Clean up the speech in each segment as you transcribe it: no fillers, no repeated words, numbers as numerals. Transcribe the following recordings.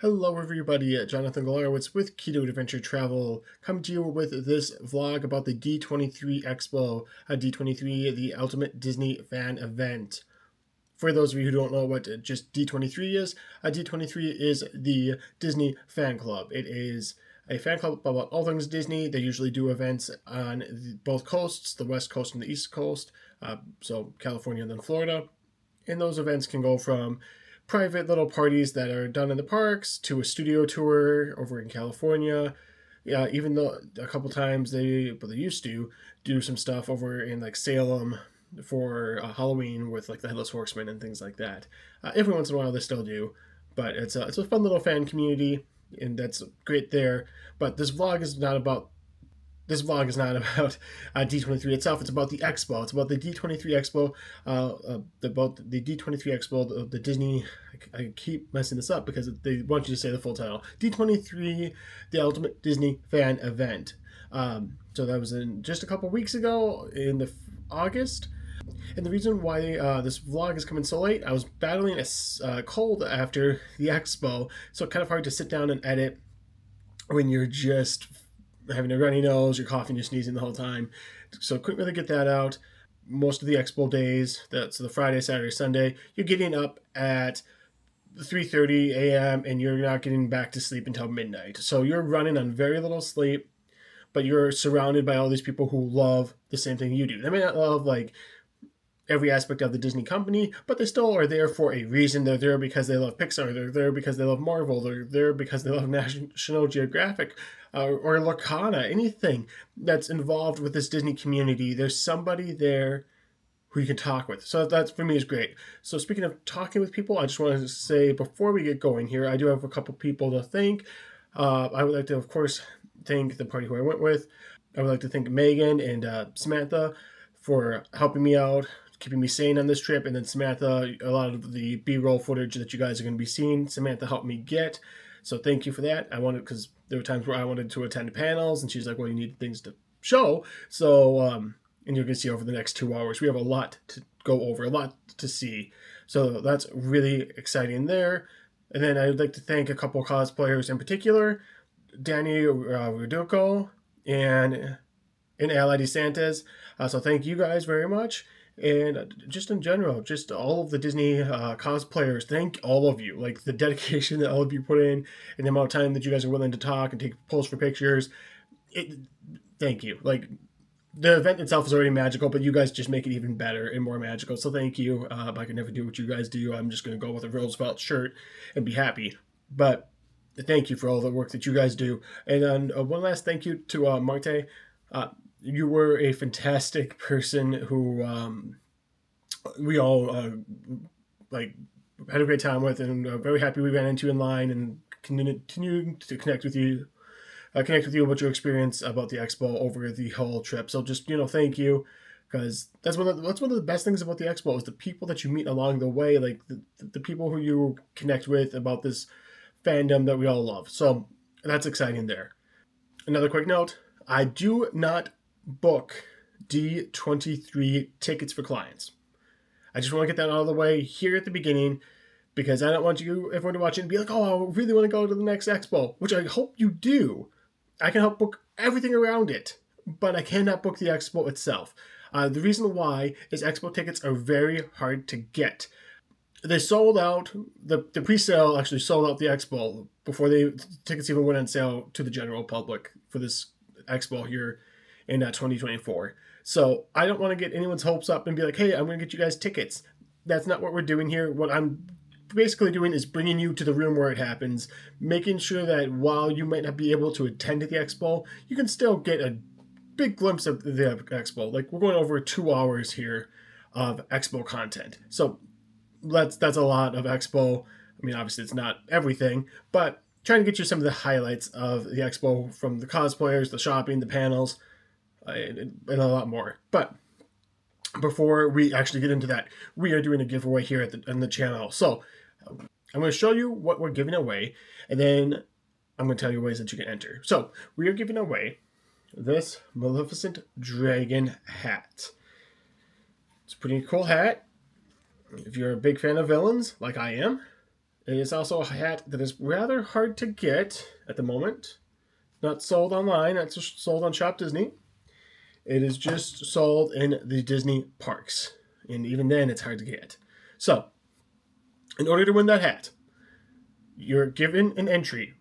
Hello everybody, Jonathan Galarowicz with Keto Adventure Travel, coming to you with this vlog about the D23 Expo, D23, the Ultimate Disney Fan Event. For those of you who don't know what just D23 is, D23 is the Disney Fan Club. It is a fan club about all things Disney. They usually do events on both coasts, the West Coast and the East Coast, so California and then Florida. And those events can go from private little parties that are done in the parks to a studio tour over in California. Yeah, even though a couple times they used to do some stuff over in like Salem for Halloween with like the Headless Horseman and things like that. Every once in a while they still do, but it's a fun little fan community, and that's great there. But this vlog is not about D23 itself. It's about the expo. It's about the D23 Expo. About the D23 Expo, the Disney. I keep messing this up because they want you to say the full title. D23, the Ultimate Disney Fan Event. So that was in just a couple weeks ago in August. And the reason why this vlog is coming so late, I was battling a cold after the expo, so it's kind of hard to sit down and edit when you're just having a runny nose, you're coughing, you're sneezing the whole time. So couldn't really get that out. Most of the expo days, that's the Friday, Saturday, Sunday, you're getting up at 3:30 a.m. and you're not getting back to sleep until midnight. So you're running on very little sleep, but you're surrounded by all these people who love the same thing you do. They may not love like every aspect of the Disney company, but they still are there for a reason. They're there because they love Pixar. They're there because they love Marvel. They're there because they love National Geographic or Lorcana. Anything that's involved with this Disney community, there's somebody there who you can talk with. So that for me is great. So speaking of talking with people, I just wanted to say before we get going here, I do have a couple people to thank. I would like to, of course, thank the party who I went with. I would like to thank Megan and Samantha for helping me out, keeping me sane on this trip, and then Samantha, a lot of the B-roll footage that you guys are going to be seeing, Samantha helped me get. So thank you for that. I wanted, because there were times where I wanted to attend panels, and she's like, well, you need things to show. So, and you're going to see over the next 2 hours, we have a lot to go over, a lot to see. So that's really exciting there. And then I'd like to thank a couple cosplayers in particular, Danny Ruduco and Ally DeSantis. So thank you guys very much. And just in general, just all of the Disney cosplayers, thank all of you. Like the dedication that all of you put in and the amount of time that you guys are willing to talk and take posts for pictures. Thank you. Like the event itself is already magical, but you guys just make it even better and more magical. So thank you. I could never do what you guys do. I'm just going to go with a Roosevelt shirt and be happy. But thank you for all the work that you guys do. And then one last thank you to Marte. You were a fantastic person who we all like had a great time with, and very happy we ran into in line and continue to connect with you about your experience about the expo over the whole trip. So just thank you, because that's one of the best things about the expo is the people that you meet along the way, like the people who you connect with about this fandom that we all love. So that's exciting there. Another quick note: I do not book D23 tickets for clients. I just want to get that out of the way here at the beginning, because I don't want everyone to watch it and be like, oh, I really want to go to the next expo, which I hope you do. I can help book everything around it, but I cannot book the expo itself. The reason why is expo tickets are very hard to get. They sold out, the pre-sale actually sold out the expo before the tickets even went on sale to the general public for this expo here in 2024. So I don't want to get anyone's hopes up and be like, hey, I'm going to get you guys tickets. That's not what we're doing here. What I'm basically doing is bringing you to the room where it happens, making sure that while you might not be able to attend to the expo, you can still get a big glimpse of the expo. Like, we're going over 2 hours here of expo content. So that's a lot of expo. I mean, obviously it's not everything, but trying to get you some of the highlights of the expo, from the cosplayers, the shopping, the panels, and a lot more. But before we actually get into that, we are doing a giveaway here on the channel. So I'm going to show you what we're giving away, and then I'm going to tell you ways that you can enter. So we are giving away this Maleficent Dragon hat. It's a pretty cool hat. If you're a big fan of villains, like I am, It is also a hat that is rather hard to get at the moment. Not sold online, it's just sold on Shop Disney. It is just sold in the Disney parks. And even then, it's hard to get. So, in order to win that hat, you're given an entry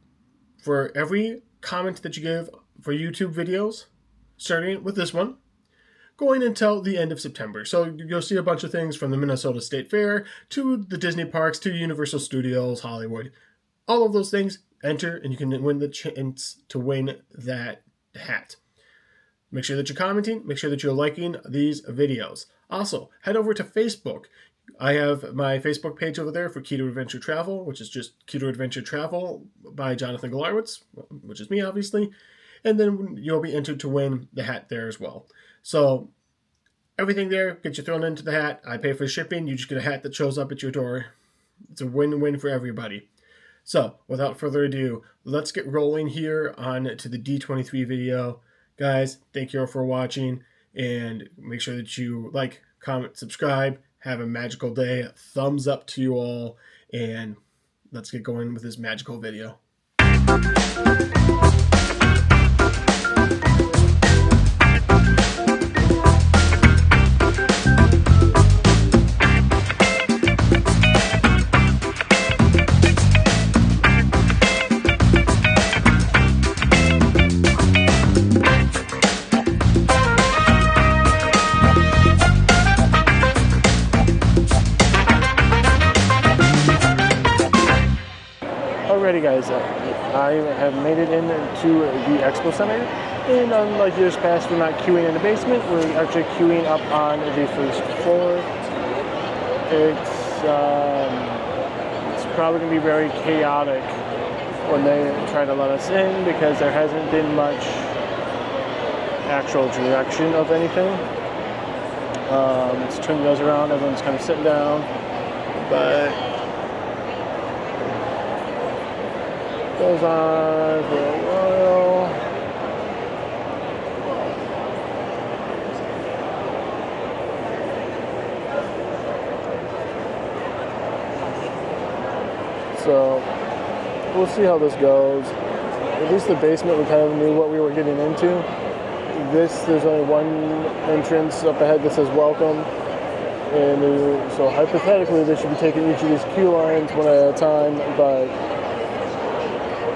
for every comment that you give for YouTube videos, starting with this one, going until the end of September. So you'll see a bunch of things from the Minnesota State Fair to the Disney parks to Universal Studios, Hollywood. All of those things, enter, and you can win the chance to win that hat. Make sure that you're commenting. Make sure that you're liking these videos. Also, head over to Facebook. I have my Facebook page over there for Keto Adventure Travel, which is just Keto Adventure Travel by Jonathan Galarowicz, which is me, obviously. And then you'll be entered to win the hat there as well. So everything there gets you thrown into the hat. I pay for shipping. You just get a hat that shows up at your door. It's a win-win for everybody. So without further ado, let's get rolling here on to the D23 video. Guys, thank you all for watching, and make sure that you like, comment, subscribe. Have a magical day. Thumbs up to you all, and let's get going with this magical video. Alrighty guys, I have made it into the Expo Center, and unlike years past, we're not queuing in the basement, we're actually queuing up on the first floor. It's probably going to be very chaotic when they try to let us in, because there hasn't been much actual direction of anything. Let's turn those around, everyone's kind of sitting down, but goes on for a while. So we'll see how this goes. At least the basement, we kind of knew what we were getting into. There's only one entrance up ahead that says welcome, and so hypothetically they should be taking each of these queue lines one at a time, but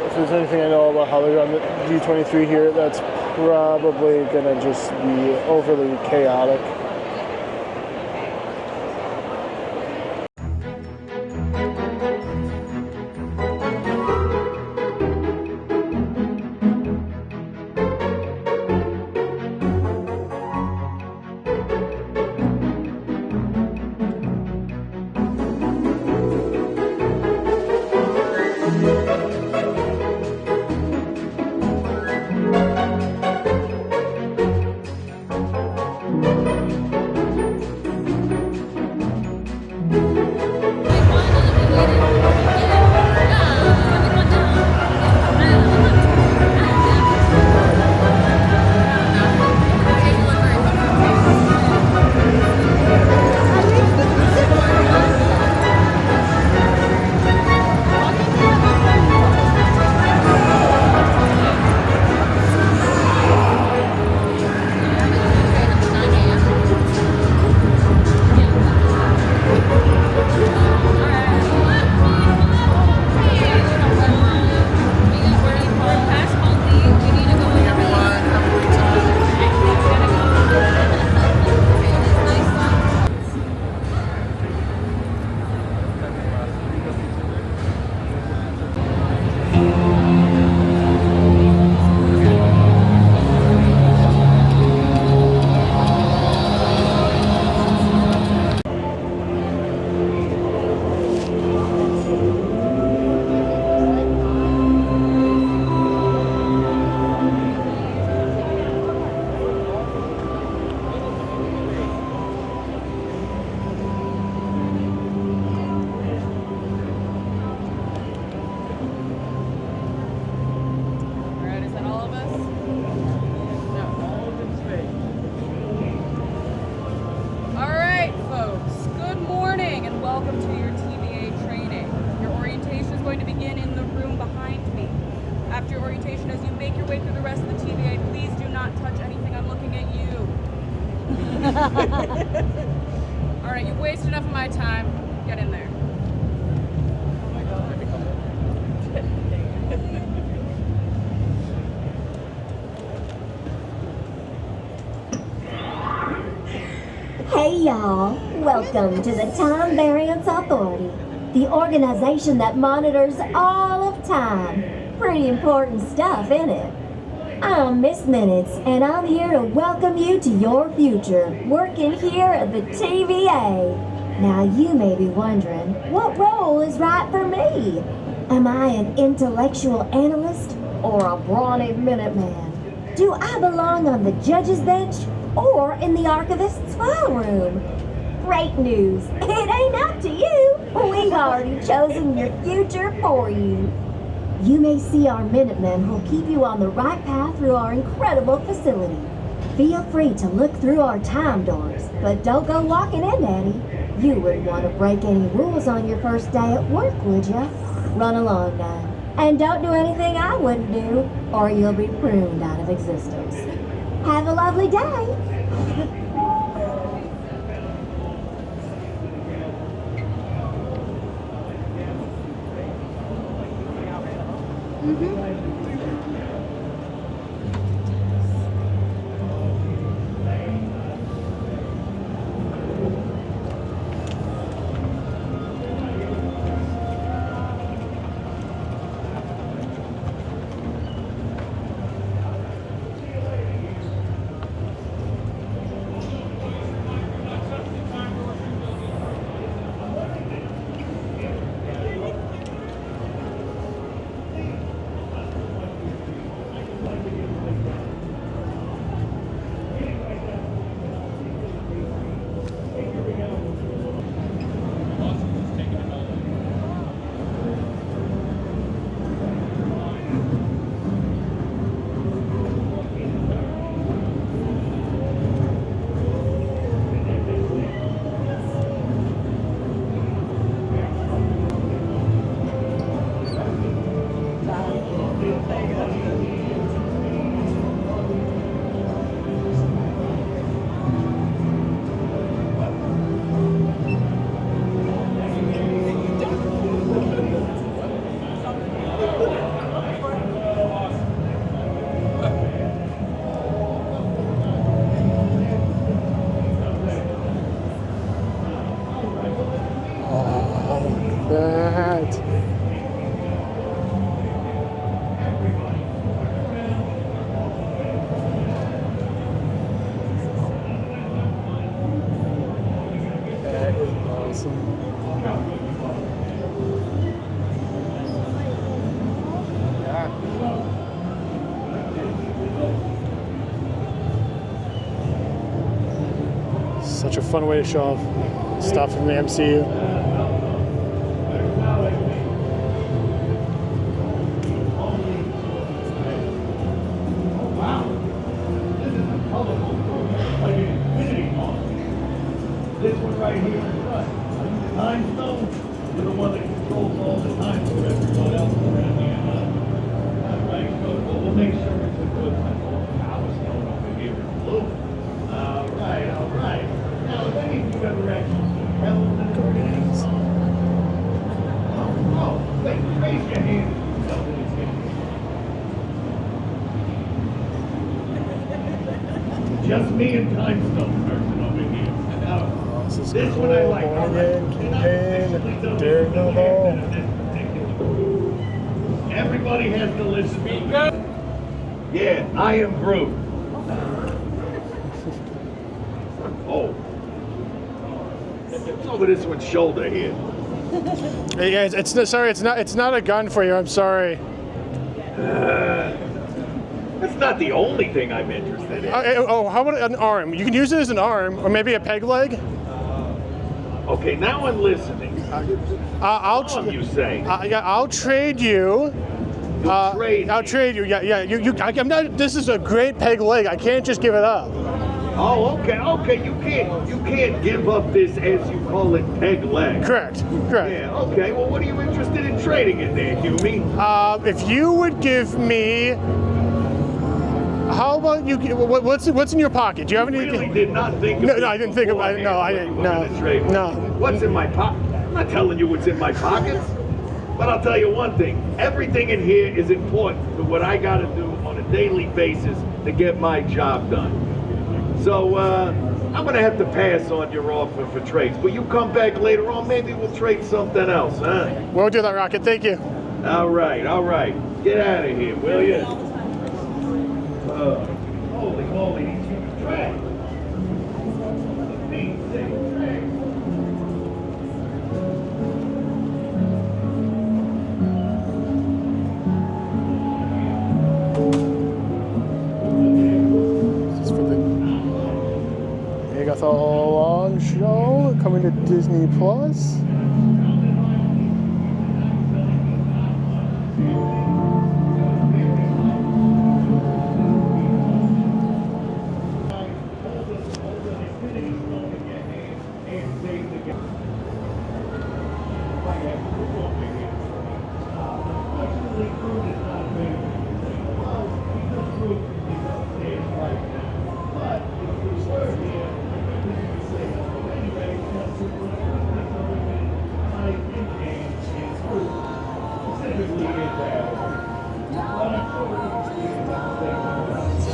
if there's anything I know about how they run the D23 here, that's probably going to just be overly chaotic. make your way through the rest of the TVA, please do not touch anything. I'm looking at you. All right, you've wasted enough of my time. Get in there. Hey y'all, welcome to the Time Variance Authority, the organization that monitors all of time. Pretty important stuff, isn't it? I'm Miss Minutes, and I'm here to welcome you to your future, working here at the TVA. Now you may be wondering, what role is right for me? Am I an intellectual analyst or a brawny Minuteman? Do I belong on the judge's bench or in the archivist's file room? Great news, it ain't up to you. We've already chosen your future for you. You may see our Minutemen who'll keep you on the right path through our incredible facility. Feel free to look through our time doors, but don't go walking in, Daddy. You wouldn't want to break any rules on your first day at work, would ya? Run along now. And don't do anything I wouldn't do, or you'll be pruned out of existence. Have a lovely day. Such a fun way to show off stuff from the MCU. This one right here in front. Time Stone, you're the one that controls all the time for everyone else around here. All right, good. Well, we'll make sure it's a good one. Power Stone over here in blue. All right, all right. Now, if any of you ever actually held in the Guardians. Oh, raise your hand if you know that it's him. Just me and Time Stone person over here. Now, this one I like. All right. Everybody has to listen. Speaker. Yeah, I am Groot. Oh. It's over this one's shoulder here. Hey guys, it's not a gun for you. I'm sorry. That's not the only thing I'm interested in. How about an arm? You can use it as an arm, or maybe a peg leg. Okay, now I'm listening. I'll trade you. I'll trade you. Yeah. I'm not. This is a great peg leg. I can't just give it up. Oh, okay. You can't give up this, as you call it, peg leg. Correct. Yeah. Okay. Well, what are you interested in trading in there, Hughie? If you would give me How about you? What's in your pocket? Do you have any? Really did not think of No, this I didn't think about it. No, I didn't. beforehand. No. What's in my pocket? I'm not telling you what's in my pockets. But I'll tell you one thing. Everything in here is important to what I got to do on a daily basis to get my job done. So I'm going to have to pass on your offer for trades. But you come back later on, maybe we'll trade something else, huh? We'll do that, Rocket. Thank you. All right. Get out of here, will you? Holy moly, these huge trash. This is for the Agathon show coming to Disney Plus.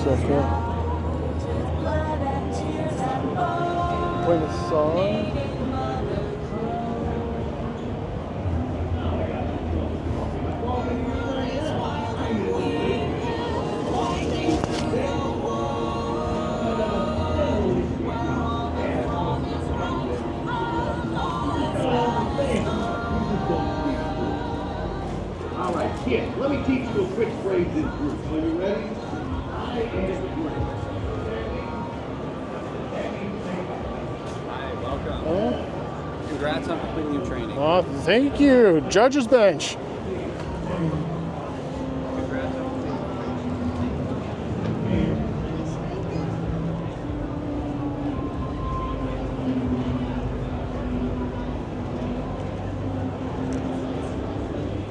Second. Playing a song. All right, kid, let me teach you a quick phrase in group. Are you ready? I am great. Hi, welcome. Congrats on completing your training. Oh, thank you. Judge's bench. Congrats on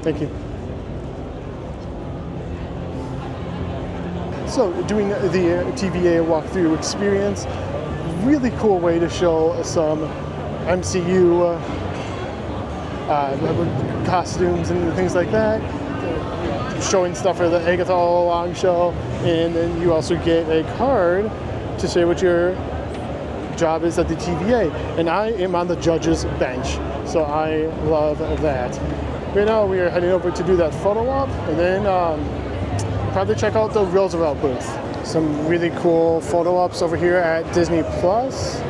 Thank you. So, doing the TVA walkthrough experience, really cool way to show some MCU costumes and things like that. Showing stuff for the Agatha All Along show, and then you also get a card to say what your job is at the TVA. And I am on the judge's bench, so I love that. Right now we are heading over to do that photo op, and then probably check out the Roosevelt booth. Some really cool photo ops over here at Disney Plus.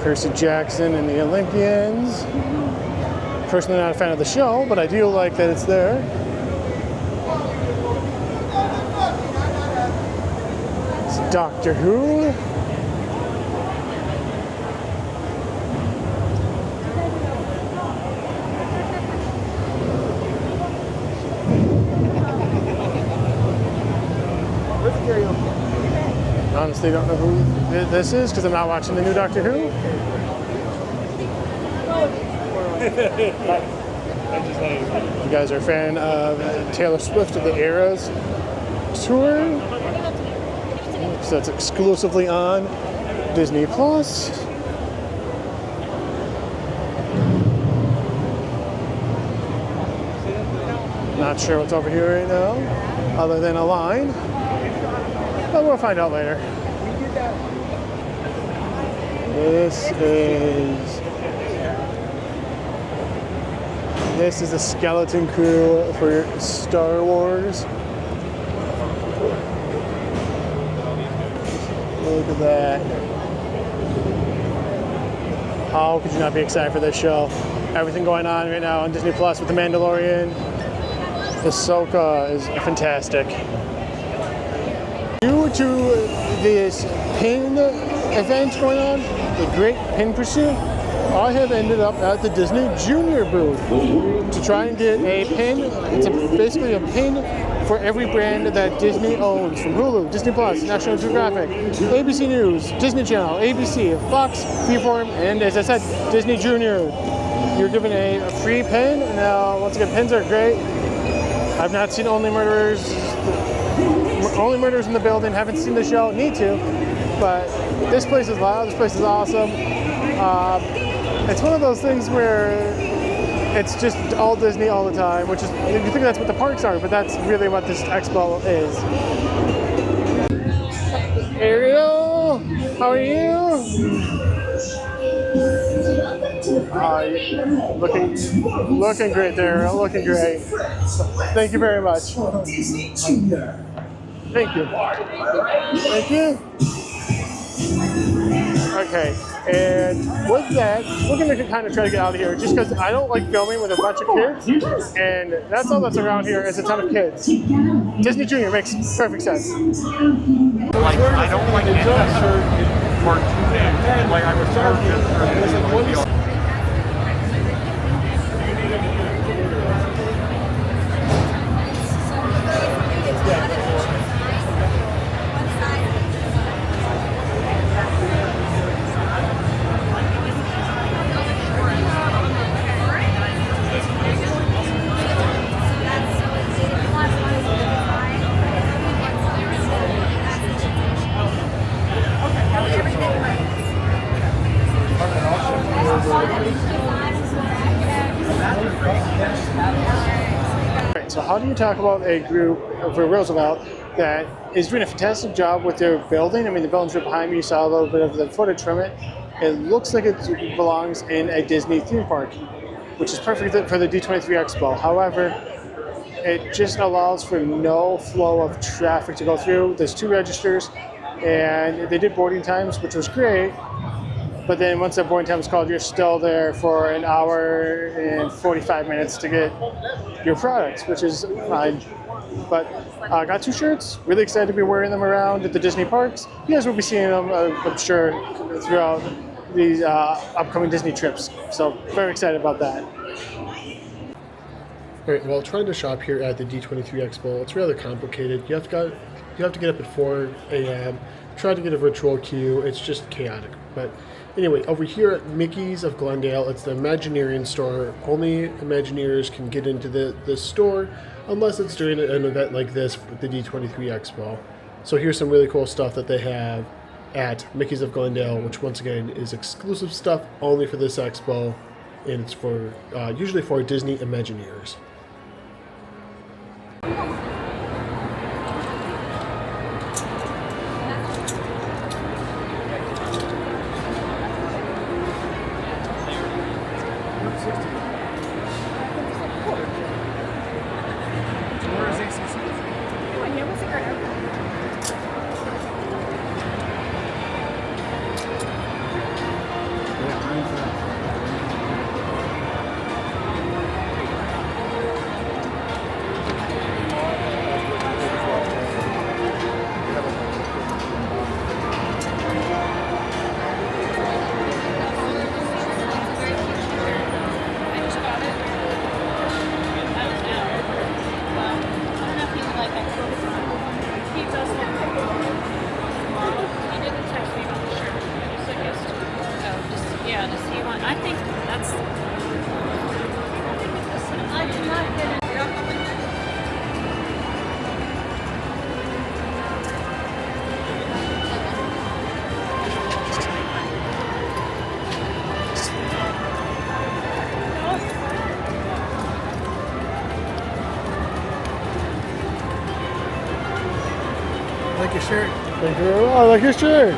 Percy Jackson and the Olympians. Personally not a fan of the show, but I do like that it's there. It's Doctor Who. Honestly, don't know who this is because I'm not watching the new Doctor Who. You guys are a fan of Taylor Swift of the Eras tour, so it's exclusively on Disney Plus. Not sure what's over here right now, other than a line. But we'll find out later. This is the skeleton crew for Star Wars. Look at that. How could you not be excited for this show? Everything going on right now on Disney Plus with The Mandalorian. Ahsoka is fantastic. Due to this pin event going on, the Great Pin Pursuit, I have ended up at the Disney Junior booth to try and get a pin. It's basically a pin for every brand that Disney owns, from Hulu, Disney Plus, National Geographic, ABC News, Disney Channel, ABC, Fox, Freeform, and as I said, Disney Junior. You're given a free pin. Now, once again, pins are great. I've not seen Only Murders only murderers in the building. Haven't seen the show, need to, but this place is loud. This place is awesome. It's one of those things where it's just all Disney all the time, which is, you think that's what the parks are, but that's really what this expo is. Ariel, how are you? Looking great there, looking great. Thank you very much. Thank you. Thank you. Okay, and with that, we're going to kind of try to get out of here just because I don't like filming with a bunch of kids, and that's all that's around here is a ton of kids. Disney Junior makes perfect sense. Like, I don't like any cartoon. Like, I was so just So how do you talk about a group for Roosevelt that is doing a fantastic job with their building? I mean, the building's right behind me. You saw a little bit of the footage from it. It looks like it belongs in a Disney theme park, which is perfect for the D23 Expo. However, it just allows for no flow of traffic to go through. There's 2 registers, and they did boarding times, which was great. But then once that boarding time is called, you're still there for an hour and 45 minutes to get your products, which is fine. But I got 2 shirts. Really excited to be wearing them around at the Disney parks. You guys will be seeing them, I'm sure, throughout these upcoming Disney trips. So very excited about that. All right, well, trying to shop here at the D23 Expo, it's rather complicated. You have to get up at 4 a.m., try to get a virtual queue. It's just chaotic. But anyway, over here at Mickey's of Glendale, it's the Imagineering store. Only Imagineers can get into the store unless it's during an event like this with the D23 Expo. So here's some really cool stuff that they have at Mickey's of Glendale, which once again is exclusive stuff only for this expo, and it's for usually for Disney Imagineers. Like your shirt. Thank you very much. I like your shirt.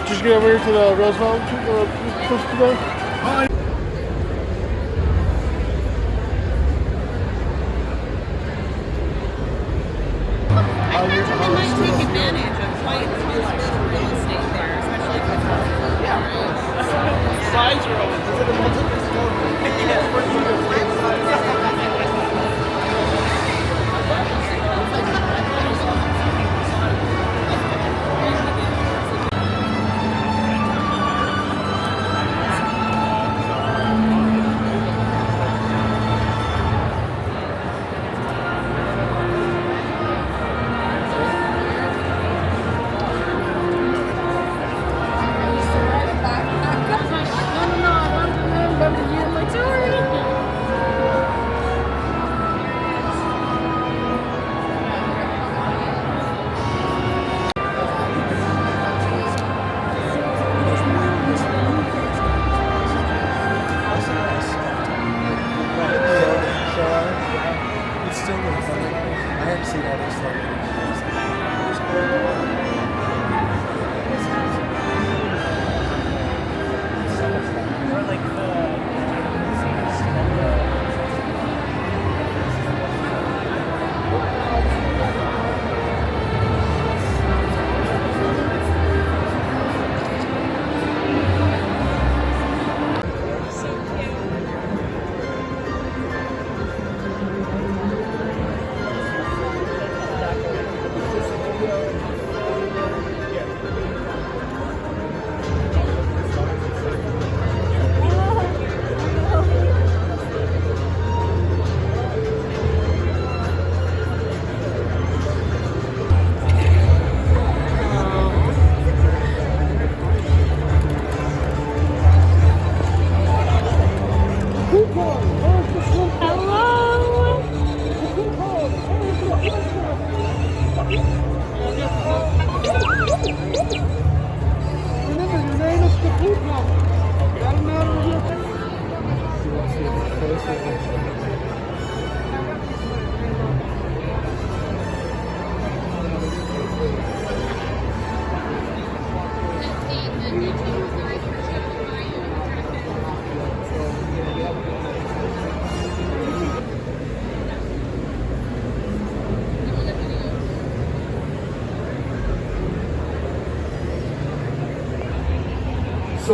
Just get over here to the Roosevelt. I imagine they might take advantage of quite a bit of real estate there, especially if it's Size are always. Is it a multiple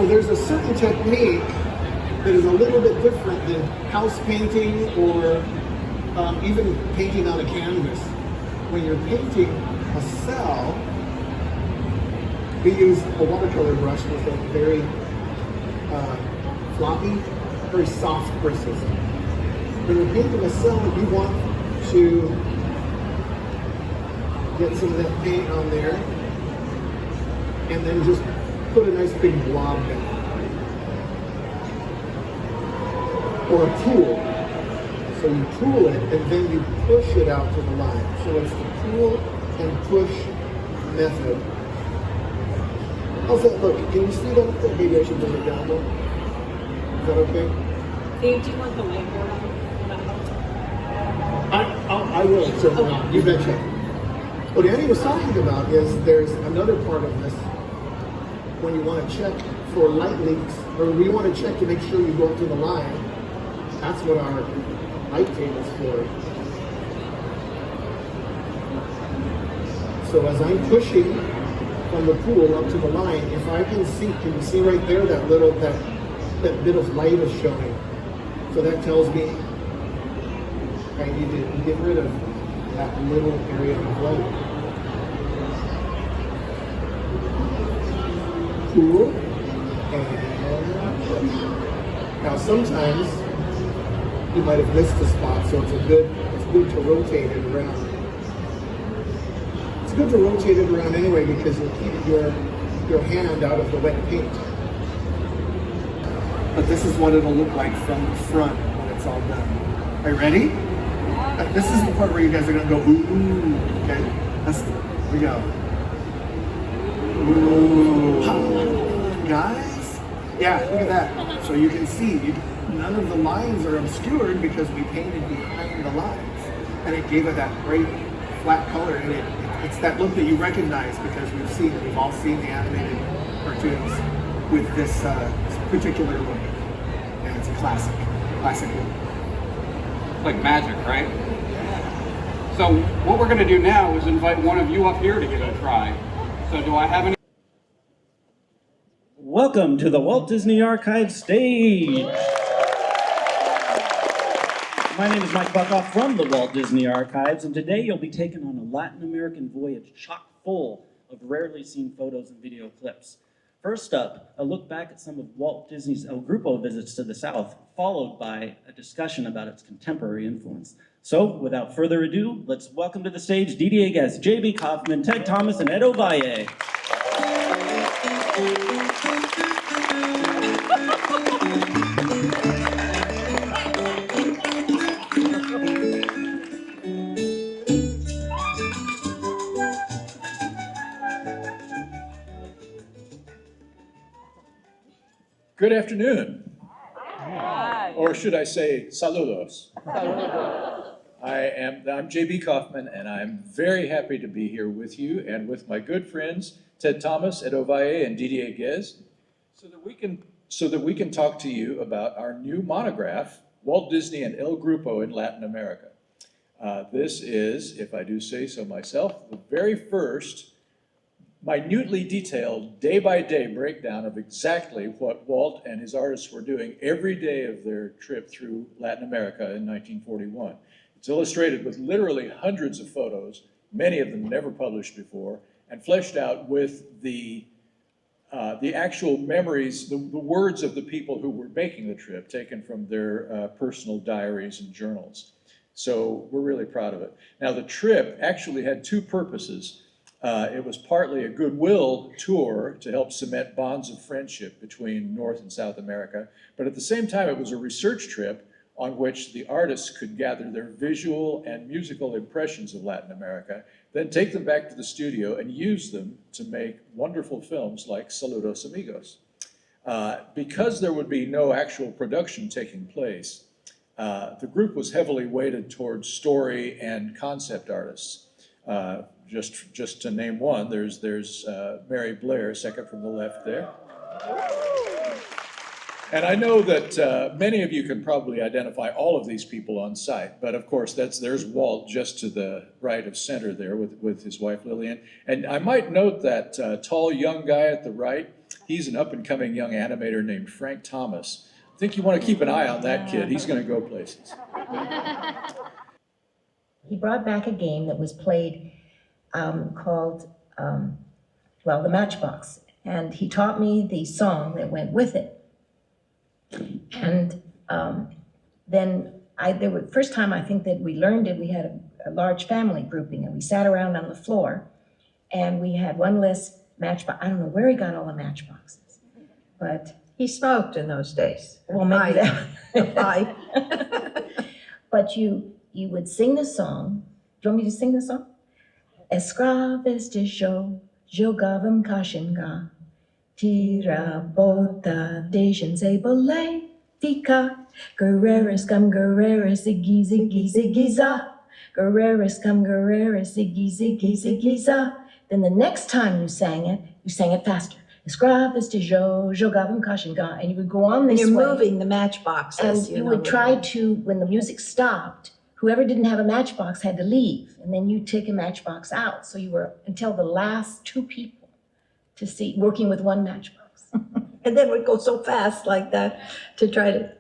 there's a certain technique that is a little bit different than house painting or even painting on a canvas. When you're painting a cell, we use a watercolor brush with a very floppy, very soft bristles. When you're painting a cell, you want to get some of that paint on there and then just put a nice big blob down. Or a tool. So you tool it and then you push it out to the line. So it's the tool and push method. How's that look? Can you see that? Maybe I should bring it down more. Is that okay? Dave, do you want the whiteboard on? I will turn it on. You betcha. What Annie was talking about is there's another part of this when you want to check for light leaks, or we want to check to make sure you go up to the line. That's what our light table's for. So as I'm pushing from the pool up to the line, if I can you see right there that little that bit of light is showing. So that tells me I need to get rid of that little area of light. Cool. And push. Now sometimes you might have missed a spot, so it's good to rotate it around. It's good to rotate it around anyway because you'll keep your hand out of the wet paint. But this is what it'll look like from the front when it's all done. Are you ready? This is the part where you guys are gonna go ooh. Okay, here we go. Ooh, guys. Yeah, look at that. So you can see none of the lines are obscured because we painted behind the lines, and it gave it that great flat color. And it's that look that you recognize because we've all seen the animated cartoons with this particular look, and it's a classic look. Like magic, right? So what we're going to do now is invite one of you up here to give it a try. So do I have any? Welcome to the Walt Disney Archive stage. My name is Mike Buckoff from the Walt Disney Archives, and today you'll be taken on a Latin American voyage chock full of rarely seen photos and video clips. First up, a look back at some of Walt Disney's El Grupo visits to the South, followed by a discussion about its contemporary influence. So, without further ado, let's welcome to the stage DDA guests J.B. Kaufman, Ted Thomas, and Ed Ovalle. Good afternoon. Hi. Or should I say, saludos. I'm J.B. Kaufman, and I'm very happy to be here with you and with my good friends, Ted Thomas, Ed Ovalle, and Didier Guez, so that we can talk to you about our new monograph, Walt Disney and El Grupo in Latin America. This is, if I do say so myself, the very first minutely detailed day-by-day breakdown of exactly what Walt and his artists were doing every day of their trip through Latin America in 1941. It's illustrated with literally hundreds of photos, many of them never published before, and fleshed out with the actual memories, the words of the people who were making the trip, taken from their personal diaries and journals. So we're really proud of it. Now the trip actually had two purposes. It was partly a goodwill tour to help cement bonds of friendship between North and South America, but at the same time it was a research trip on which the artists could gather their visual and musical impressions of Latin America, then take them back to the studio and use them to make wonderful films like Saludos Amigos. Because there would be no actual production taking place, the group was heavily weighted towards story and concept artists. Just to name one, there's Mary Blair, second from the left there. And I know that many of you can probably identify all of these people on site, but of course there's Walt just to the right of center there with his wife Lillian. And I might note that tall young guy at the right, He's an up-and-coming young animator named Frank Thomas. I think you want to keep an eye on that kid. He's going to go places. He brought back a game that was played called, well, the Matchbox. And he taught me the song that went with it. And then first time I think that we learned it, we had a large family grouping, and we sat around on the floor, and we had one list matchbox. I don't know where he got all the matchboxes, but he smoked in those days. Well, maybe that. Bye. But you would sing the song. Do you want me to sing the song? Escraves de jo, jogavam kashinga, tira bota dejan zebole, fika, guerreras come guerreras, ziggy ziggy ziggy za, guerreras come guerreras, ziggy ziggy ziggy za. Then the next time you sang it faster. Escraves de jo, jogavam kashinga, and you would go on this way. You're moving the matchboxes. And you would try to, when the music stopped, whoever didn't have a matchbox had to leave, and then you'd take a matchbox out. So you were until the last two people to see, working with one matchbox. And then we'd go so fast like that to try to,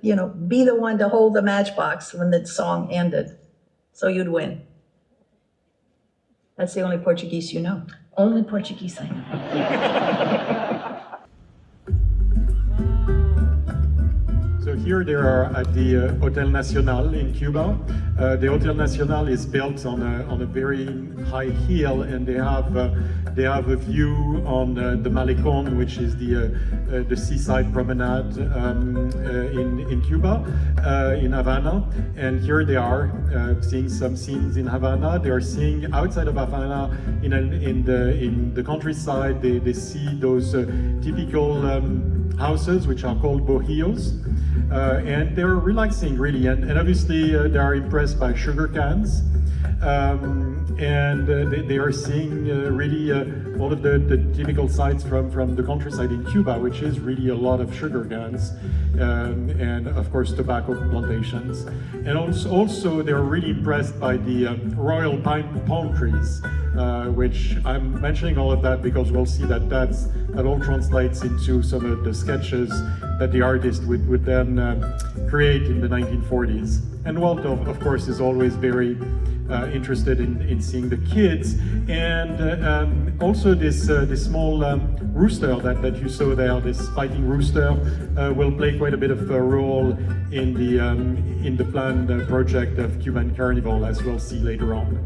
be the one to hold the matchbox when the song ended. So you'd win. That's the only Portuguese you know. Only Portuguese I know. So here they are at the Hotel Nacional in Cuba. The Hotel Nacional is built on a very high hill, and they have a view on the Malecon, which is the seaside promenade in Cuba, in Havana. And here they are seeing some scenes in Havana. They are seeing outside of Havana in the countryside. They see those typical houses which are called bohíos. And they're relaxing really, and obviously they are impressed by sugar cans, and they are seeing really all of the typical sights from the countryside in Cuba, which is really a lot of sugar cans, and of course tobacco plantations. And also they're really impressed by the royal palm trees, which I'm mentioning all of that because we'll see that all translates into some of the sketches that the artist would then create in the 1940s. And Walt, of course, is always very interested in seeing the kids, and also this small rooster that you saw there, this fighting rooster, will play quite a bit of a role in the planned project of Cuban Carnival, as we'll see later on.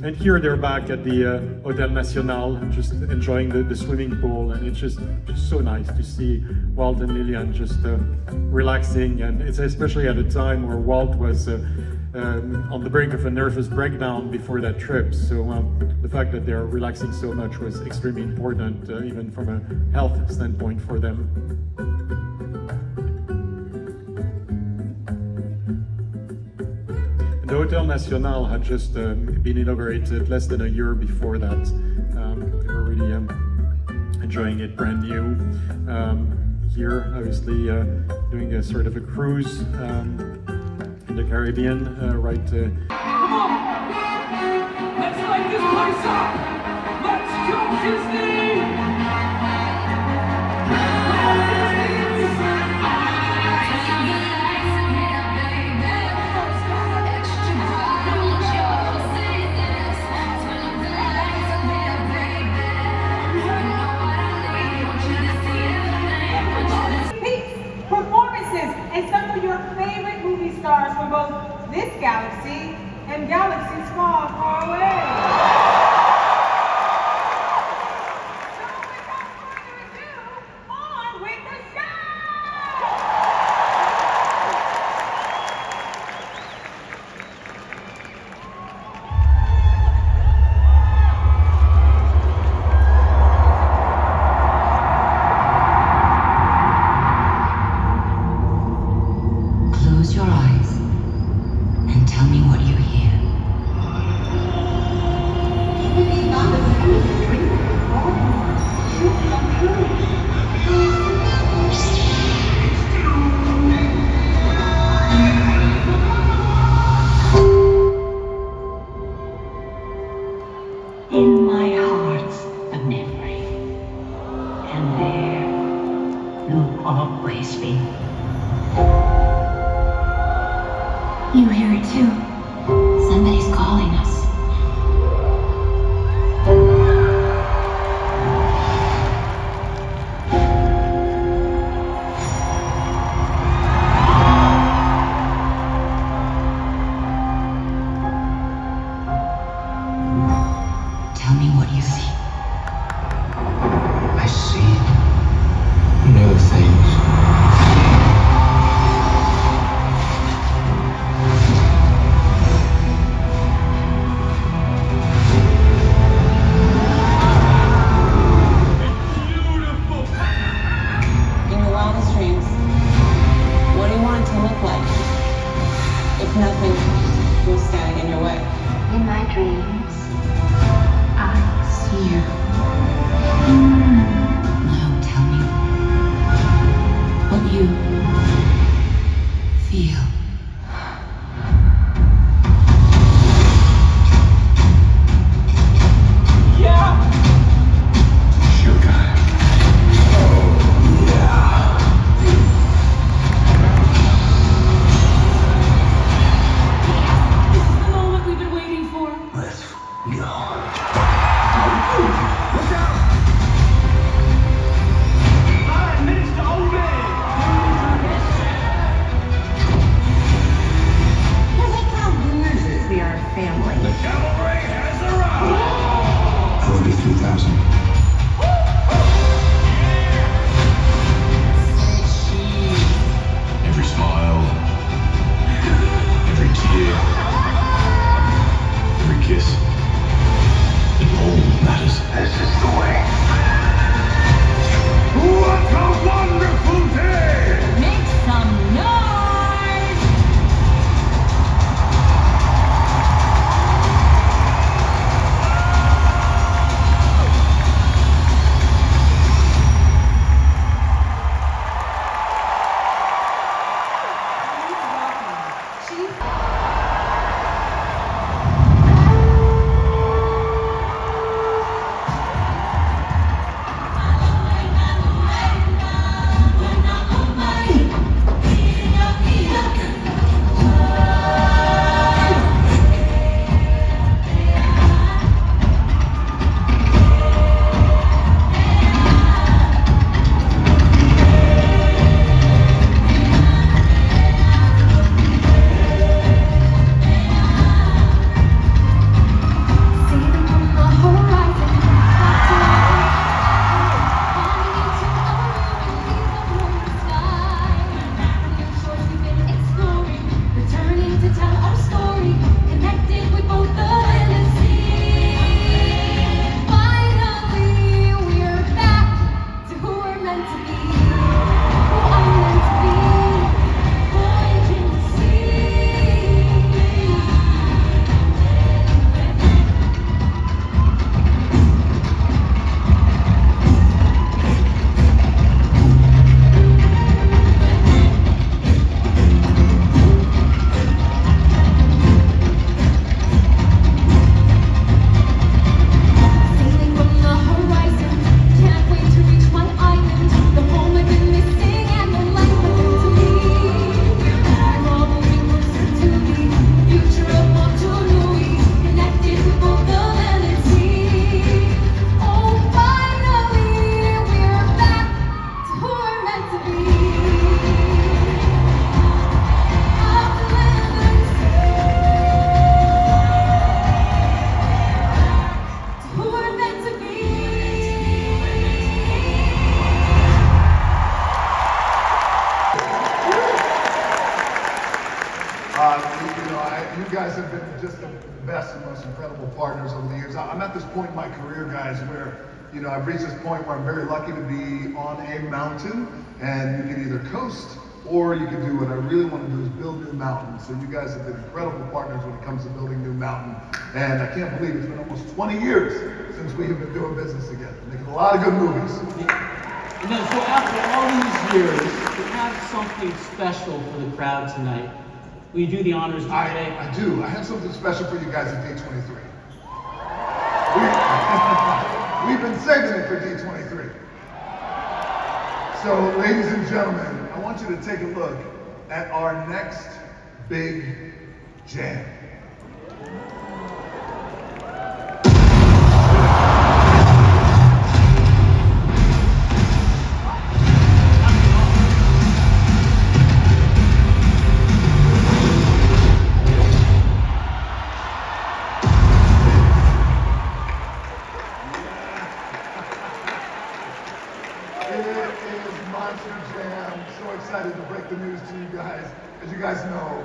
And here they're back at the Hotel Nacional, just enjoying the swimming pool, and it's just so nice to see Walt and Lillian just relaxing, and it's especially at a time where Walt was on the brink of a nervous breakdown before that trip. So the fact that they're relaxing so much was extremely important, even from a health standpoint for them. The Hotel Nacional had just been inaugurated less than a year before that. They were really enjoying it brand new. Here, obviously, doing a sort of a cruise in the Caribbean, right? Come on! Let's light this place up! Let's go, Disney! And some of your favorite movie stars from both this galaxy and galaxies far, far away. So without further ado, on with the Close your eyes and tell me what you hear. here too. Somebody's calling us. Tell me what you see. I see new things. In your wildest dreams, what do you want it to look like? If nothing was standing in your way. In my dreams, I see you. Now tell me what you feel. Yeah! Sugar. Oh, yeah. This is the moment we've been waiting for. Let's go. Look out! 5 minutes to obey! We are a family. The cavalry has arrived! 43,000. Every smile, every tear, every kiss, it all matters. This is the way. What a wonderful day! Make some noise! You guys have been just the best and most incredible partners over the years. I'm at this point in my career, guys, where I've reached this point where I'm very lucky to be on a mountain, and you can either coast or you can do what I really want to do is build new mountains. So you guys have been incredible partners when it comes to building new mountain, and I can't believe it's been almost 20 years since we have been doing business together, making a lot of good movies. So after all these years, to have something special for the crowd tonight, will you do the honors today? I do. I have something special for you guys at D23. We've been saving it for D23. So, ladies and gentlemen, I want you to take a look at our next big Jam. Excited to break the news to you guys. As you guys know,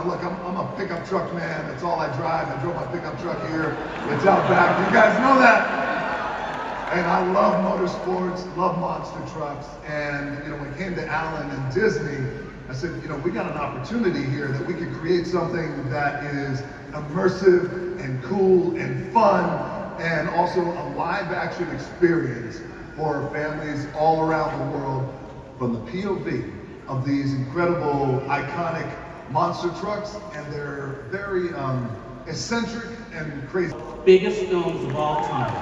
look, I'm a pickup truck man. That's all I drive. I drove my pickup truck here. It's out back. You guys know that. And I love motorsports, love monster trucks. And when it came to Alan and Disney, I said, we got an opportunity here that we could create something that is immersive and cool and fun, and also a live action experience for families all around the world, from the POV of these incredible, iconic monster trucks, and they're very eccentric and crazy. Biggest films of all time.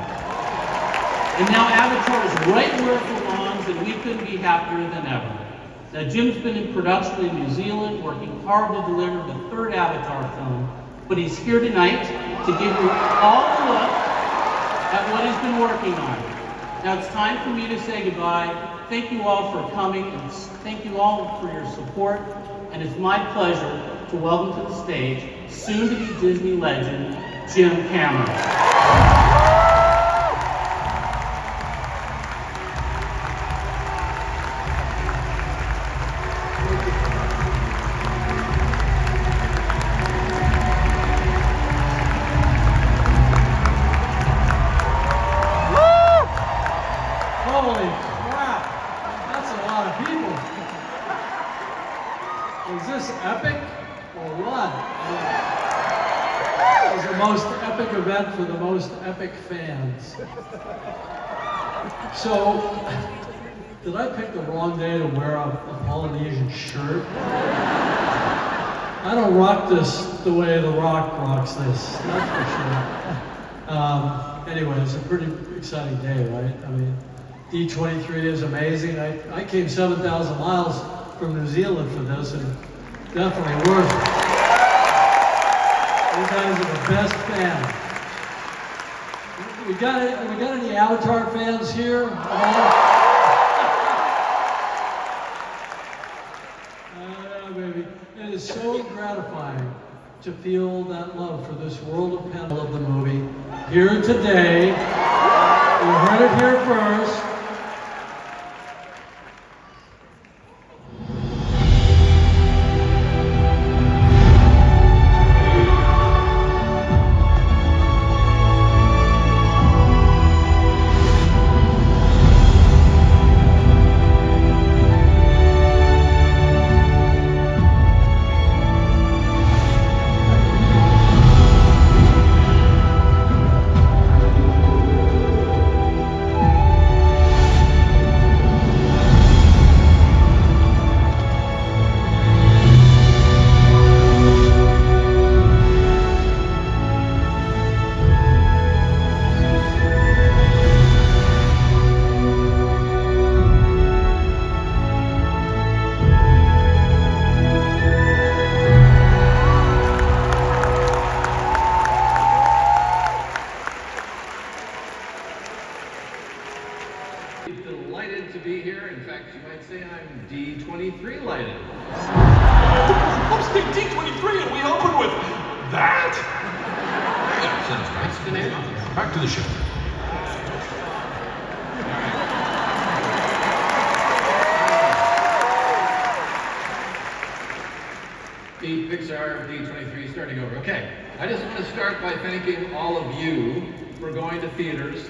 And now Avatar is right where it belongs, and we couldn't be happier than ever. Now Jim's been in production in New Zealand, working hard to deliver the third Avatar film, but he's here tonight to give you all a look at what he's been working on. Now it's time for me to say goodbye. Thank you all for coming, and thank you all for your support. And it's my pleasure to welcome to the stage soon-to-be Disney legend, Jim Cameron. Holy crap! That's a lot of people. Is this epic or what? It was the most epic event for the most epic fans. So, did I pick the wrong day to wear a Polynesian shirt? I don't rock this the way The Rock rocks this, that's for sure. Anyway, it's a pretty exciting day, right? I mean, D23 is amazing. I came 7,000 miles from New Zealand for this, and definitely worth it. You guys are the best fans. We got any Avatar fans here? Baby. It is so gratifying to feel that love for this world of panel of the movie here today. You heard it here first. Delighted to be here. In fact, you might say I'm D23 lighted. What's the D23 and we open with that? Yeah, sounds right. It's the name. Back to the show. Pixar, D23 starting over. Okay, I just want to start by thanking all of you for going to theaters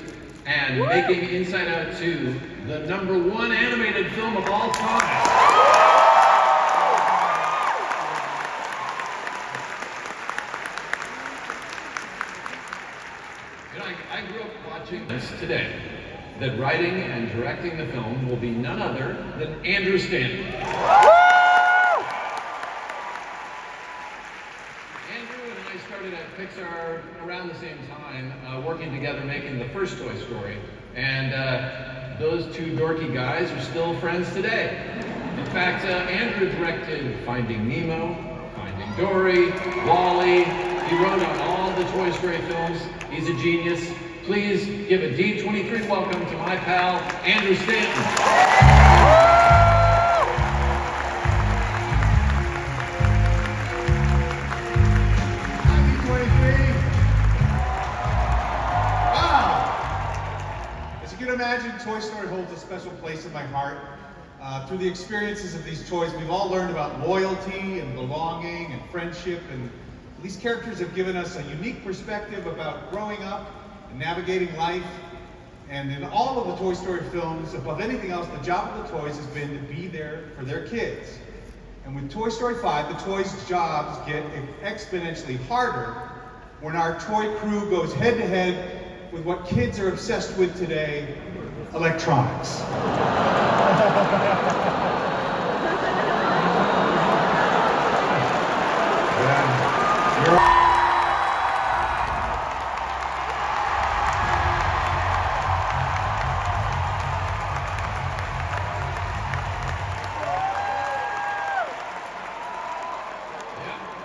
and making Inside Out 2 the #1 animated film of all time. I grew up watching this today, that writing and directing the film will be none other than Andrew Stanton. Started at Pixar around the same time, working together making the first Toy Story, and those two dorky guys are still friends today. In fact, Andrew directed Finding Nemo, Finding Dory, Wally, he wrote on all the Toy Story films. He's a genius. Please give a D23 welcome to my pal, Andrew Stanton. Imagine Toy Story holds a special place in my heart. Through the experiences of these toys, we've all learned about loyalty and belonging and friendship, and these characters have given us a unique perspective about growing up and navigating life. And in all of the Toy Story films, above anything else, the job of the toys has been to be there for their kids. And with Toy Story 5, the toys' jobs get exponentially harder when our toy crew goes head-to-head with what kids are obsessed with today, electronics.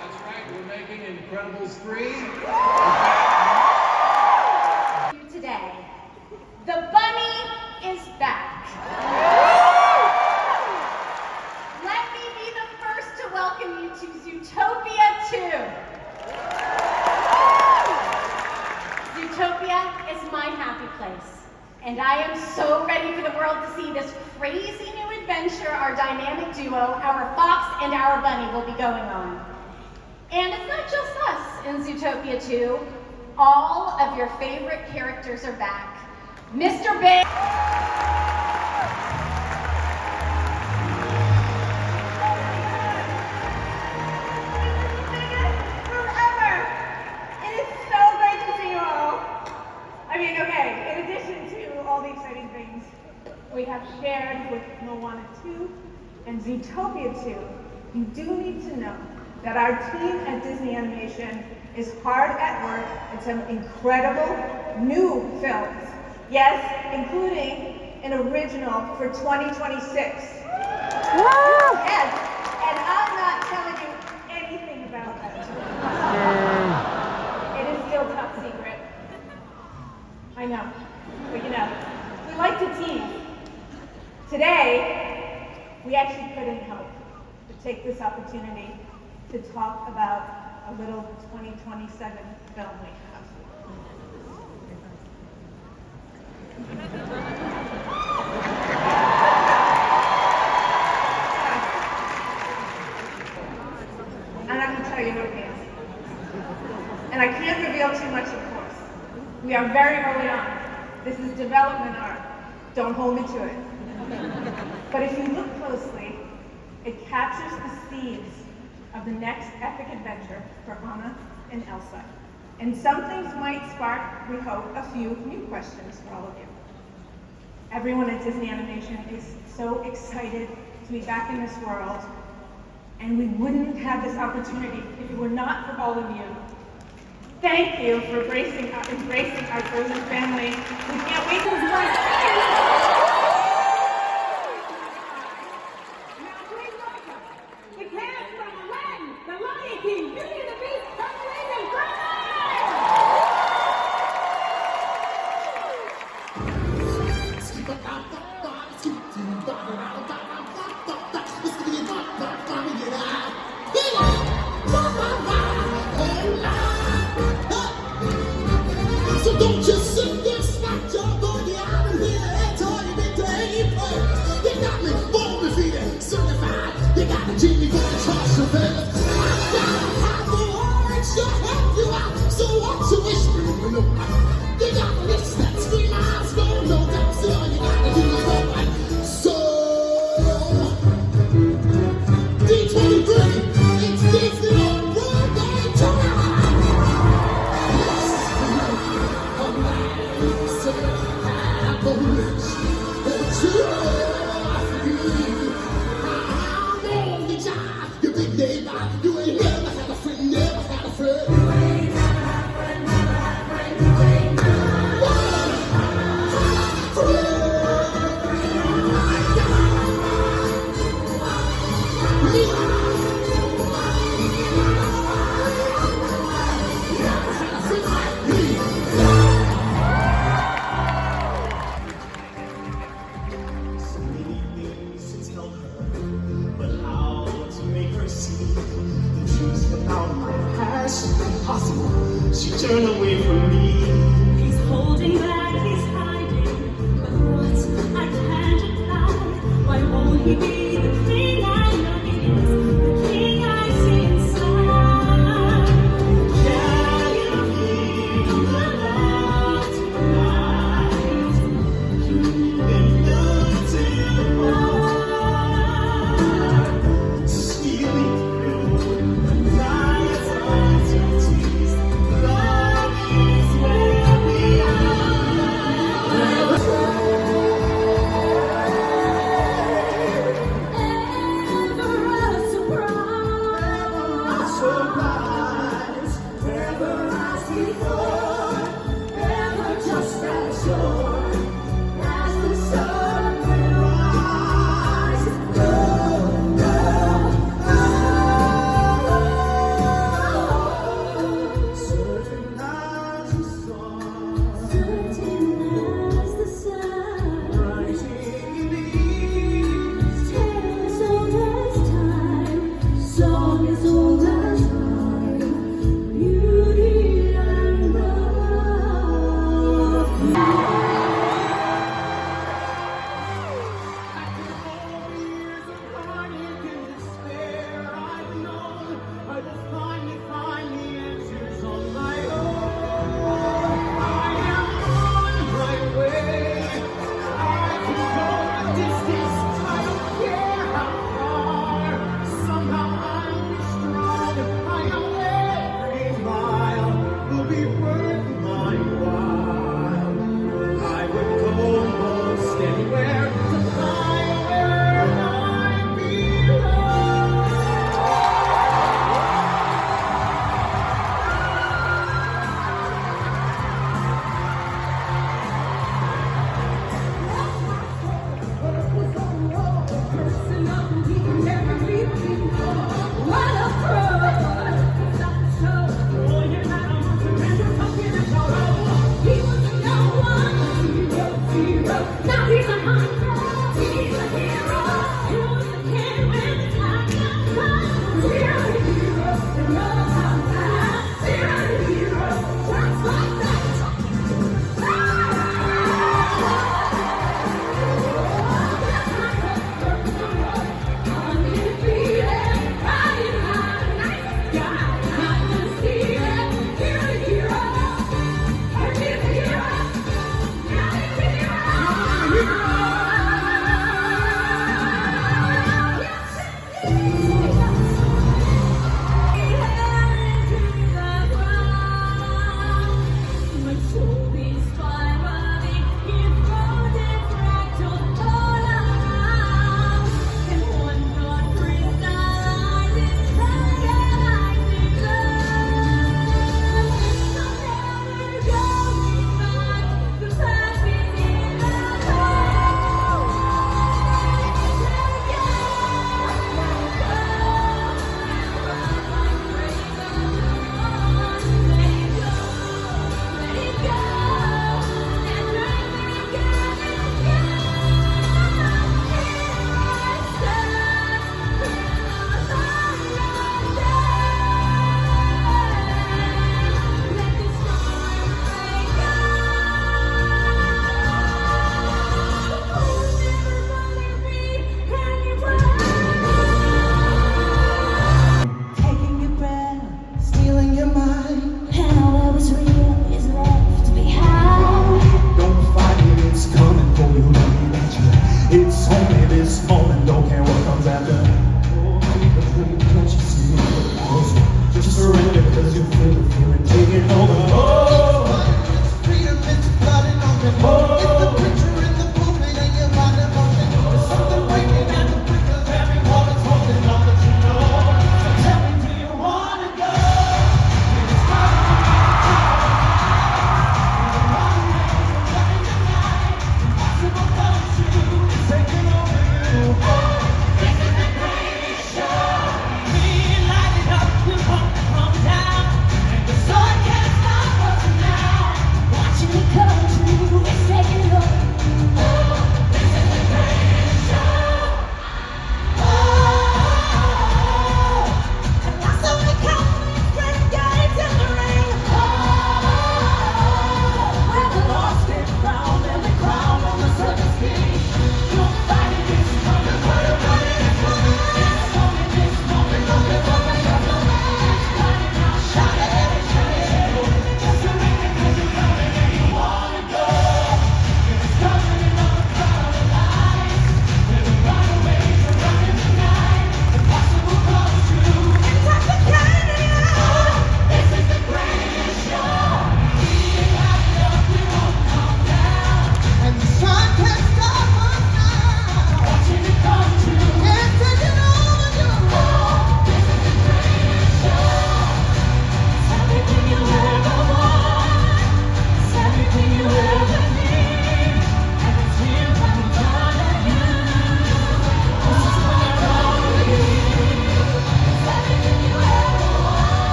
That's right, we're making Incredibles 3. Today, the bunny is back. Let me be the first to welcome you to Zootopia 2. Zootopia is my happy place, and I am so ready for the world to see this crazy new adventure our dynamic duo, our fox and our bunny, will be going on. And it's not just us in Zootopia 2. All of your favorite characters are back. Mr. Bear. Forever. It is so great to see you all. I mean, okay, in addition to all the exciting things we have shared with Moana 2 and Zootopia 2, you do need to know that our team at Disney Animation is hard at work on some incredible new films. Yes, including an original for 2026. Yes, and I'm not telling you anything about that. It is still top secret. I know, but you know, we like to tease. Today, we actually couldn't help but take this opportunity to talk about a little 2027 film we have. And I'm going to tell you what it is. And I can't reveal too much, of course. We are very early on. This is development art. Don't hold me to it. But if you look closely, it captures the seeds of the next epic adventure for Anna and Elsa. And some things might spark, we hope, a few new questions for all of you. Everyone at Disney Animation is so excited to be back in this world, and we wouldn't have this opportunity if it were not for all of you. Thank you for embracing our chosen family. We can't wait to The cast from Aladdin, The Lion King, Beauty and the Beast, Hercules, and So don't just sit there, snatch your body out of here and toy me day. They got me born defeated, certified. They got the genie for the trust of it. I gotta have the words to help you out. So what you wish me to know? You got the lips that scream eyes, no doubt. So all you gotta do is go right. So D23, it's Disney on Broadway tonight. You ain't never had a friend, never had a friend. You ain't never had a friend, never had a friend. You ain't never had a friend. possible. She turned away from me. He's holding back, he's hiding. But what? I can't deny. Why won't he be the king I know he is? The king I see inside. Can you feel the love tonight? You've been looked too far. Stealing through the night uncertainties. Love is where we are.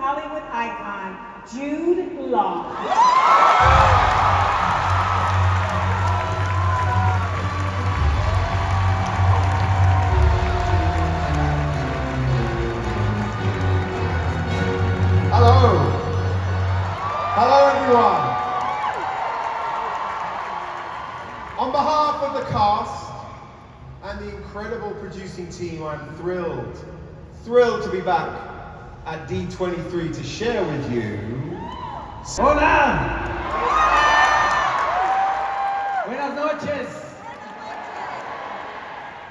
Hollywood icon, Jude Law. Hello. Hello, everyone. On behalf of the cast and the incredible producing team, I'm thrilled to be back at D23 to share with you. Hola. Buenas noches.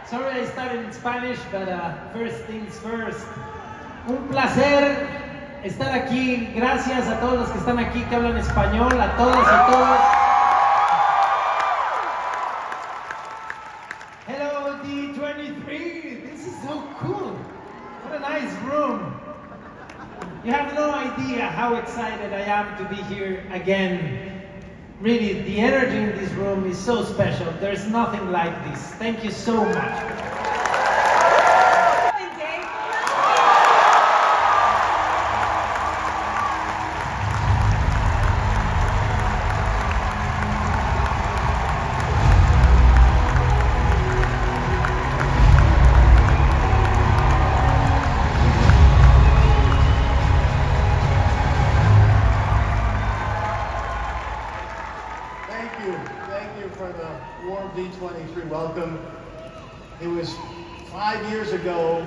Sorry I started in Spanish, but first things first. Un placer estar aquí. Gracias a todos los que están aquí que hablan español, a todas y todos. Hello, D23. This is so cool. What a nice room. You have no idea how excited I am to be here again. Really, the energy in this room is so special. There's nothing like this. Thank you so much. Thank you for the warm D23 welcome. It was 5 years ago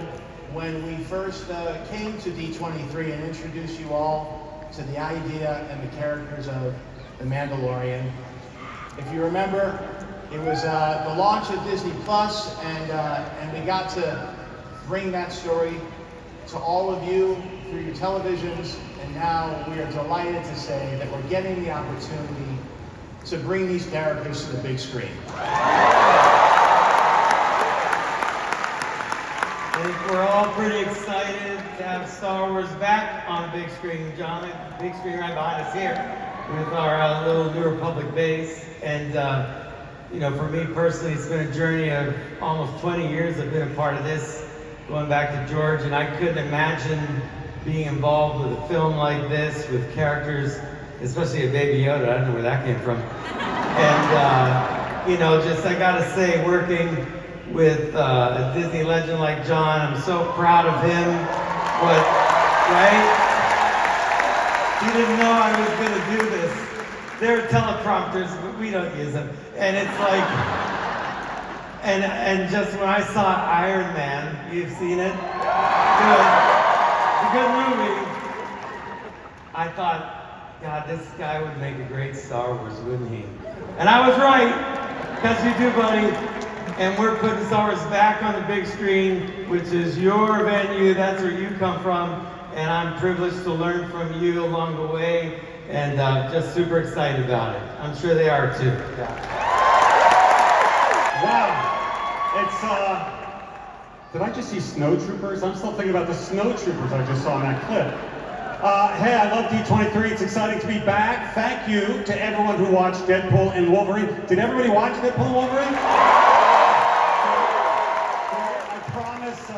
when we first came to D23 and introduced you all to the idea and the characters of The Mandalorian. If you remember, it was the launch of Disney Plus, and we got to bring that story to all of you through your televisions, and now we are delighted to say that we're getting the opportunity to bring these characters to the big screen. I think we're all pretty excited to have Star Wars back on the big screen. John, the big screen right behind us here with our little New Republic base. And, you know, for me personally, it's been a journey of almost 20 years. I've been a part of this, going back to George, and I couldn't imagine being involved with a film like this with characters, especially a Baby Yoda. I don't know where that came from. And, you know, just I gotta say, working with a Disney legend like John, I'm so proud of him. Right? He didn't know I was gonna do this. There are teleprompters, but we don't use them. And it's like, and just when I saw Iron Man, you've seen it? Good. It's a good movie. I thought, God, this guy would make a great Star Wars, wouldn't he? And I was right, because you do, buddy. And we're putting Star Wars back on the big screen, which is your venue. That's where you come from. And I'm privileged to learn from you along the way. And just super excited about it. I'm sure they are too. Wow. It's, did I just see snowtroopers? I'm still thinking about the snowtroopers I just saw in that clip. Hey, I love D23. It's exciting to be back. Thank you to everyone who watched Deadpool and Wolverine. Did everybody watch Deadpool and Wolverine? I promise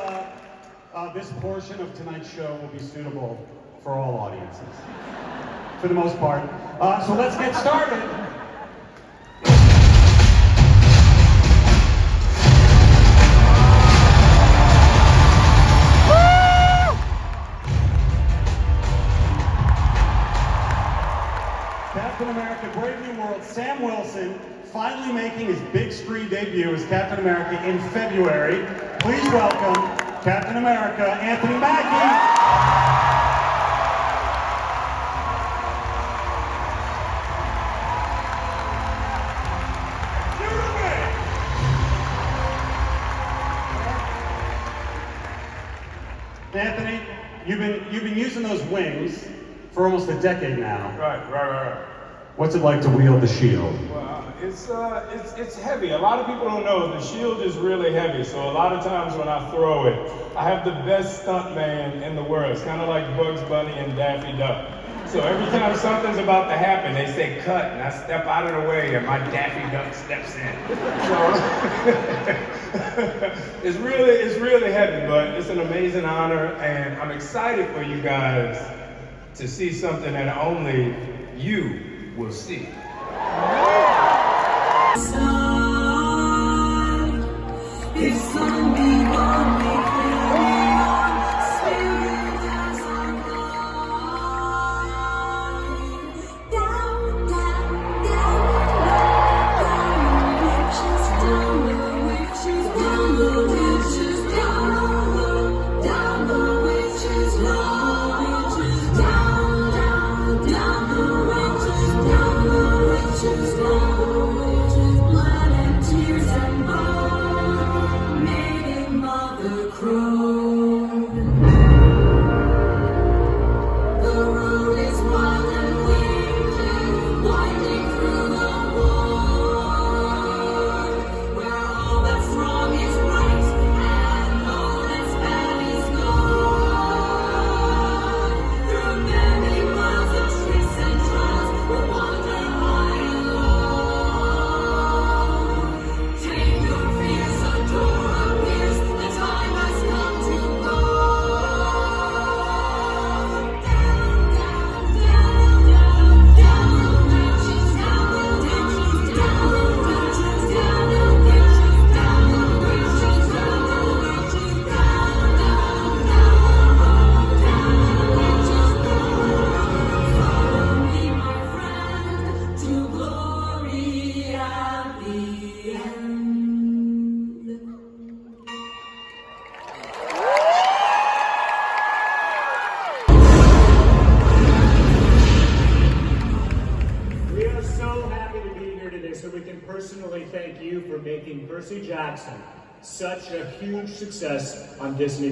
this portion of tonight's show will be suitable for all audiences, for the most part. So let's get started. Captain America, Brave New World, Sam Wilson, finally making his big screen debut as Captain America in February. Please welcome Captain America, Anthony Mackie. Anthony, you've been using those wings for almost a decade now. Right. What's it like to wield the shield? Well, it's heavy. A lot of people don't know the shield is really heavy. So a lot of times when I throw it, I have the best stunt man in the world. It's kind of like Bugs Bunny and Daffy Duck. So every time something's about to happen, they say cut, and I step out of the way, and my Daffy Duck steps in. So it's really heavy, but it's an amazing honor, and I'm excited for you guys to see something that only you will see. Percy Jackson such a huge success on Disney+.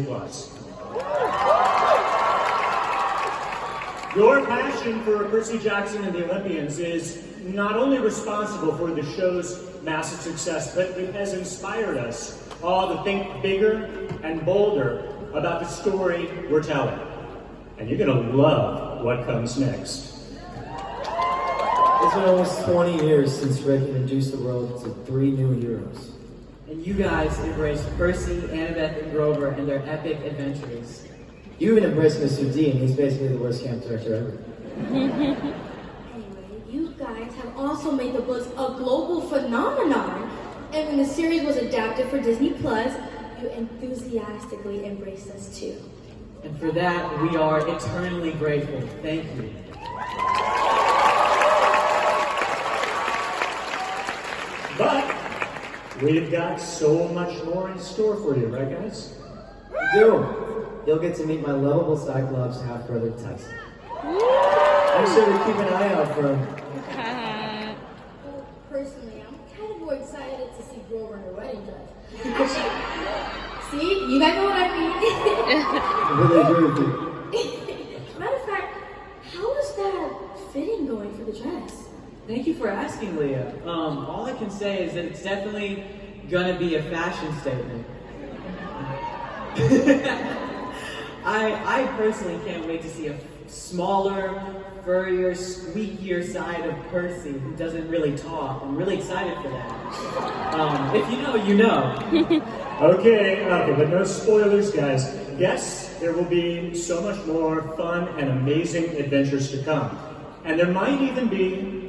Your passion for Percy Jackson and the Olympians is not only responsible for the show's massive success, but it has inspired us all to think bigger and bolder about the story we're telling. And you're gonna love what comes next. It's been almost 20 years since Rick introduced the world to 3 new heroes. And you guys embraced Percy, Annabeth, and Grover and their epic adventures. You even embraced Mr. D, and he's basically the worst camp director ever. Anyway, you guys have also made the books a global phenomenon. And when the series was adapted for Disney+, you enthusiastically embraced us too. And for that, we are eternally grateful. Thank you. But we've got so much more in store for you, right guys? You do. You'll get to meet my lovable Cyclops half-brother Tyson. I'm sure to keep an eye out for him. Well, personally, I'm kind of more excited to see Grover in her wedding dress. See? You guys know what I mean? I really agree with you. Matter of fact, how is that fitting going for the dress? Thank you for asking, Leah. All I can say is that it's definitely gonna be a fashion statement. I personally can't wait to see a smaller, furrier, squeakier side of Percy who doesn't really talk. I'm really excited for that. If you know, you know. Okay, but no spoilers, guys. Yes, there will be so much more fun and amazing adventures to come. And there might even be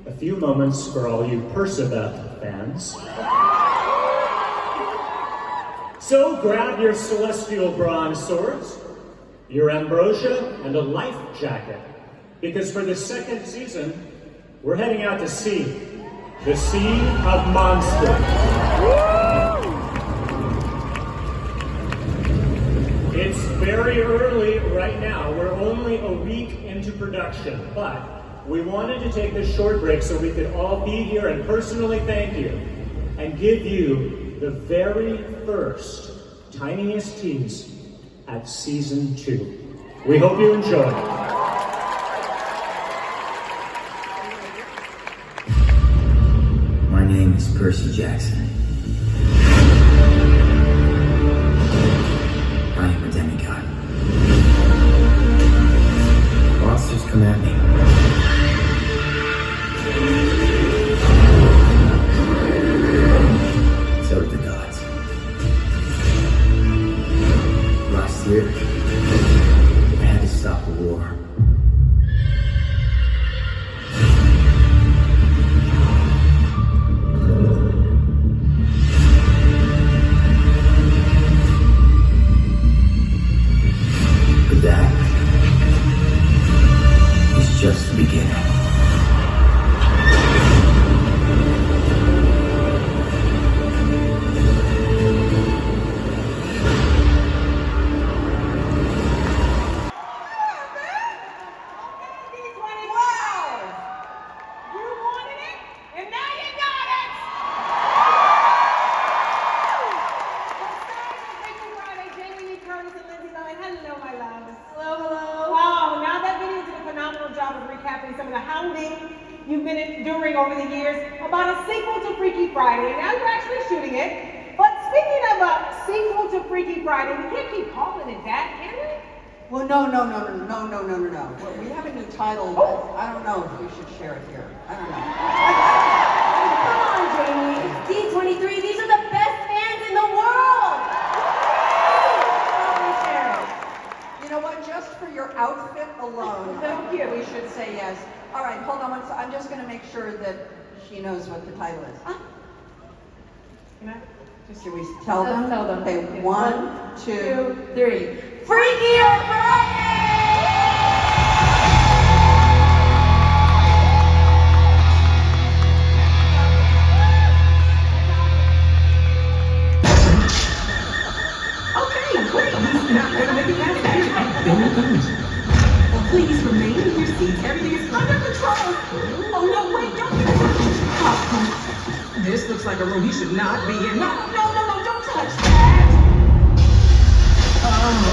a few moments for all you Perciveth fans. So grab your celestial bronze swords, your ambrosia, and a life jacket. Because for the second season, we're heading out to sea. The Sea of Monsters. It's very early right now. We're only a week into production, but we wanted to take this short break so we could all be here and personally thank you and give you the very first tiniest tease at season 2. We hope you enjoy. My name is Percy Jackson. I am a demigod. Monsters come at me. So did the gods. Last year, I had to stop the war. of the hounding you've been enduring over the years about a sequel to Freaky Friday. Now you're actually shooting it. But speaking of a sequel to Freaky Friday, we can't keep calling it that, can we? Well, no. We have a new title, but I don't know if we should share it here. I don't know. Come on, Jamie. It's D23. These are the best fans in the world. You know what? Just for your outfit alone, Thank you. we should say yes. All right, hold on one second. I'm just going to make sure that she knows what the title is. Can I? Should we tell them? Tell them. Okay, Okay. 1, 2, 3. Freakier Friday! Please remain in your seats. Everything is under control. Oh no, wait, don't get it. This looks like a room he should not be in. No, don't touch that. Oh no.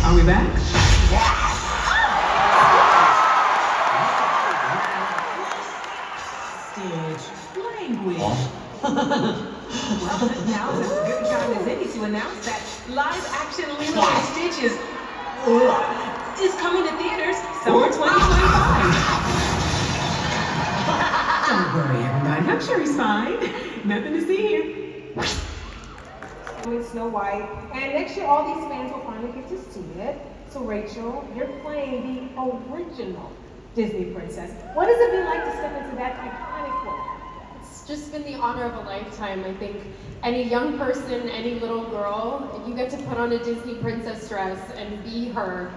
Are we back? Stage language. Well, now's as good a time as any to announce that live-action Lilo and Stitch is coming to theaters summer 2025. Don't worry, everybody. I'm sure he's fine. Nothing to see here. With Snow White, and next year all these fans will finally get to see it. So Rachel, you're playing the original Disney princess. What does it be like to step into that iconic role? It's just been the honor of a lifetime. I think any young person, any little girl, if you get to put on a Disney princess dress and be her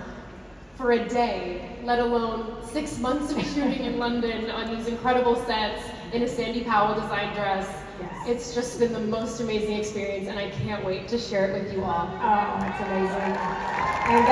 for a day, let alone 6 months of shooting in London on these incredible sets in a Sandy Powell designed dress. Yes. It's just been the most amazing experience, and I can't wait to share it with you all. Oh, that's amazing. And